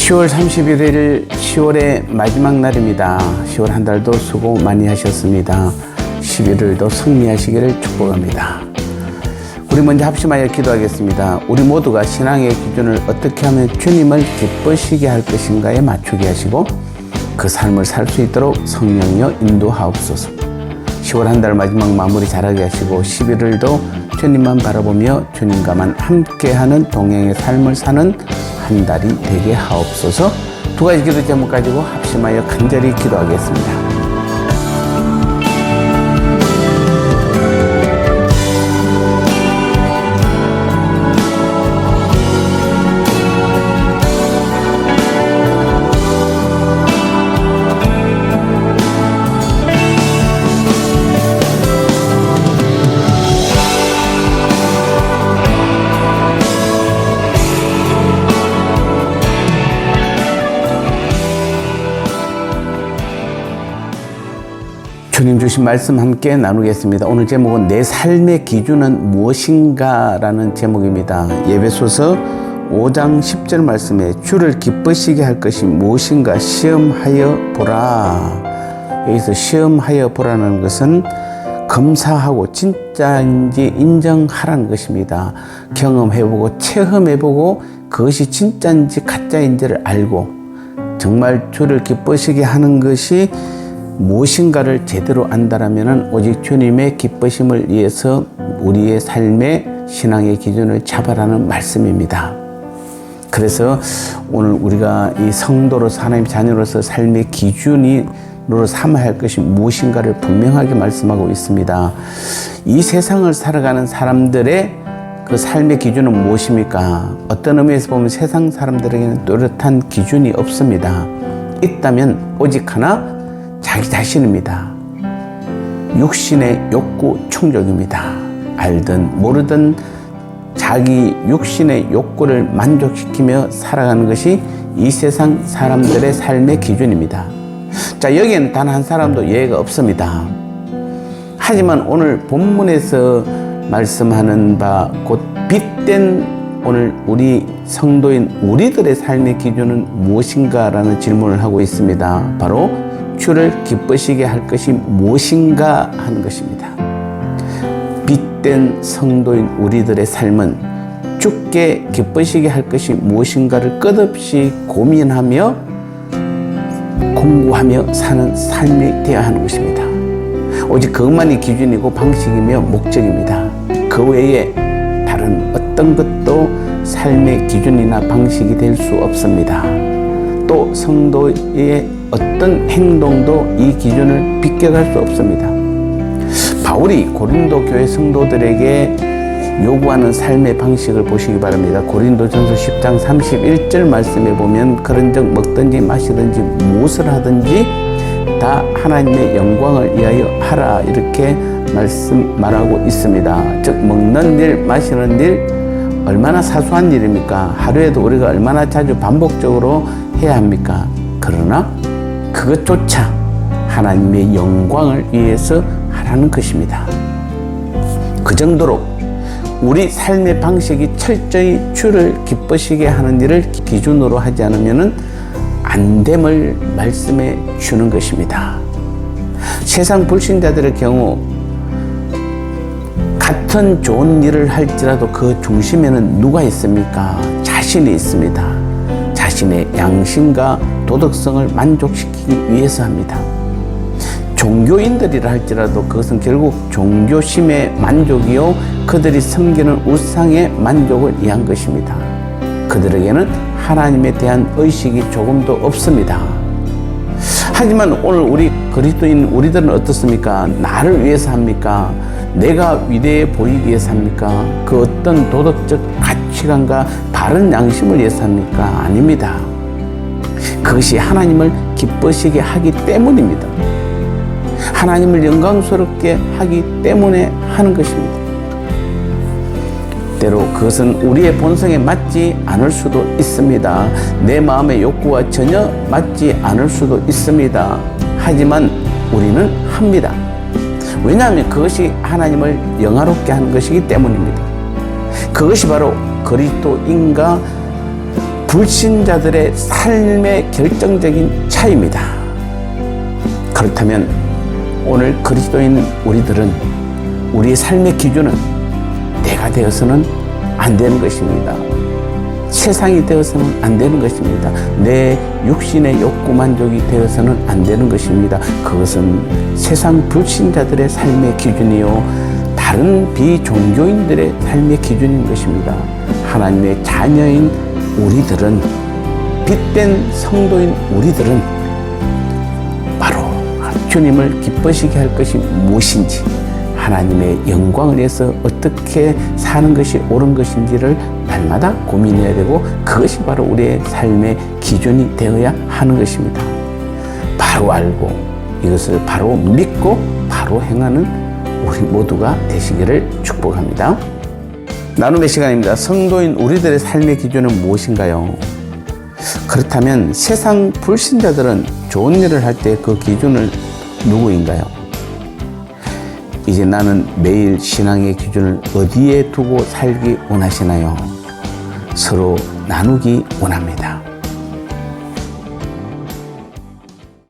10월 31일 10월의 마지막 날입니다. 10월 한 달도 수고 많이 하셨습니다. 11월도 승리하시기를 축복합니다. 우리 먼저 합심하여 기도하겠습니다. 우리 모두가 신앙의 기준을 어떻게 하면 주님을 기쁘시게 할 것인가에 맞추게 하시고 그 삶을 살 수 있도록 성령여 인도하옵소서. 10월 한 달 마지막 마무리 잘하게 하시고 11월도 주님만 바라보며 주님과만 함께하는 동행의 삶을 사는 한 달이 되게 하옵소서. 두 가지 기도 제목 가지고 합심하여 간절히 기도하겠습니다. 주님 주신 말씀 함께 나누겠습니다. 오늘 제목은 내 삶의 기준은 무엇인가 라는 제목입니다. 예배소서 5장 10절 말씀에 주를 기쁘시게 할 것이 무엇인가 시험하여 보라. 여기서 시험하여 보라는 것은 검사하고 진짜인지 인정하라는 것입니다. 경험해보고 체험해보고 그것이 진짜인지 가짜인지를 알고 정말 주를 기쁘시게 하는 것이 무엇인가를 제대로 안다라면 오직 주님의 기쁘심을 위해서 우리의 삶의 신앙의 기준을 잡아라는 말씀입니다. 그래서 오늘 우리가 이 성도로서 하나님 자녀로서 삶의 기준으로 삼아야 할 것이 무엇인가를 분명하게 말씀하고 있습니다. 이 세상을 살아가는 사람들의 그 삶의 기준은 무엇입니까? 어떤 의미에서 보면 세상 사람들에게는 뚜렷한 기준이 없습니다. 있다면 오직 하나 자기 자신입니다. 육신의 욕구 충족입니다. 알든 모르든 자기 육신의 욕구를 만족시키며 살아가는 것이 이 세상 사람들의 삶의 기준입니다. 자, 여기에는 단 한 사람도 예외가 없습니다. 하지만 오늘 본문에서 말씀하는 바 곧 빛된 오늘 우리 성도인 우리들의 삶의 기준은 무엇인가라는 질문을 하고 있습니다. 바로 주를 기쁘시게 할 것이 무엇인가 하는 것입니다. 빛된 성도인 우리들의 삶은 주께 기쁘시게 할 것이 무엇인가를 끝없이 고민하며 공부하며 사는 삶이 되어야 하는 것입니다. 오직 그것만이 기준이고 방식이며 목적입니다. 그 외에 다른 어떤 것도 삶의 기준이나 방식이 될 수 없습니다. 또 성도의 어떤 행동도 이 기준을 비껴갈 수 없습니다. 바울이 고린도 교회 성도들에게 요구하는 삶의 방식을 보시기 바랍니다. 고린도전서 10장 31절 말씀에 보면 그런즉 먹든지 마시든지 무엇을 하든지 다 하나님의 영광을 위하여 하라 이렇게 말하고 있습니다. 즉 먹는 일, 마시는 일 얼마나 사소한 일입니까? 하루에도 우리가 얼마나 자주 반복적으로 해야 합니까? 그러나 그것조차 하나님의 영광을 위해서 하라는 것입니다. 그 정도로 우리 삶의 방식이 철저히 주를 기쁘시게 하는 일을 기준으로 하지 않으면 안 됨을 말씀해 주는 것입니다. 세상 불신자들의 경우 같은 좋은 일을 할지라도 그 중심에는 누가 있습니까? 자신이 있습니다. 자신의 양심과 도덕성을 만족시키기 위해서 합니다. 종교인들이라 할지라도 그것은 결국 종교심의 만족이요 그들이 섬기는 우상의 만족을 위한 것입니다. 그들에게는 하나님에 대한 의식이 조금도 없습니다. 하지만 오늘 우리 그리스도인 우리들은 어떻습니까? 나를 위해서 합니까? 내가 위대해 보이기 위해서 합니까? 그 어떤 도덕적 가치관과 바른 양심을 위해서 합니까? 아닙니다. 그것이 하나님을 기쁘시게 하기 때문입니다. 하나님을 영광스럽게 하기 때문에 하는 것입니다. 때로 그것은 우리의 본성에 맞지 않을 수도 있습니다. 내 마음의 욕구와 전혀 맞지 않을 수도 있습니다. 하지만 우리는 합니다. 왜냐하면 그것이 하나님을 영화롭게 하는 것이기 때문입니다. 그것이 바로 그리스도인과 불신자들의 삶의 결정적인 차이입니다. 그렇다면 오늘 그리스도인 우리들은 우리의 삶의 기준은 내가 되어서는 안 되는 것입니다. 세상이 되어서는 안 되는 것입니다. 내 육신의 욕구 만족이 되어서는 안 되는 것입니다. 그것은 세상 불신자들의 삶의 기준이요, 다른 비종교인들의 삶의 기준인 것입니다. 하나님의 자녀인 우리들은, 빛된 성도인 우리들은 바로 주님을 기쁘시게 할 것이 무엇인지, 하나님의 영광을 위해서 어떻게 사는 것이 옳은 것인지를 날마다 고민해야 되고, 그것이 바로 우리의 삶의 기준이 되어야 하는 것입니다. 바로 알고 이것을 바로 믿고 바로 행하는 우리 모두가 되시기를 축복합니다. 나눔의 시간입니다. 성도인 우리들의 삶의 기준은 무엇인가요? 그렇다면 세상 불신자들은 좋은 일을 할 때 그 기준은 누구인가요? 이제 나는 매일 신앙의 기준을 어디에 두고 살기 원하시나요? 서로 나누기 원합니다.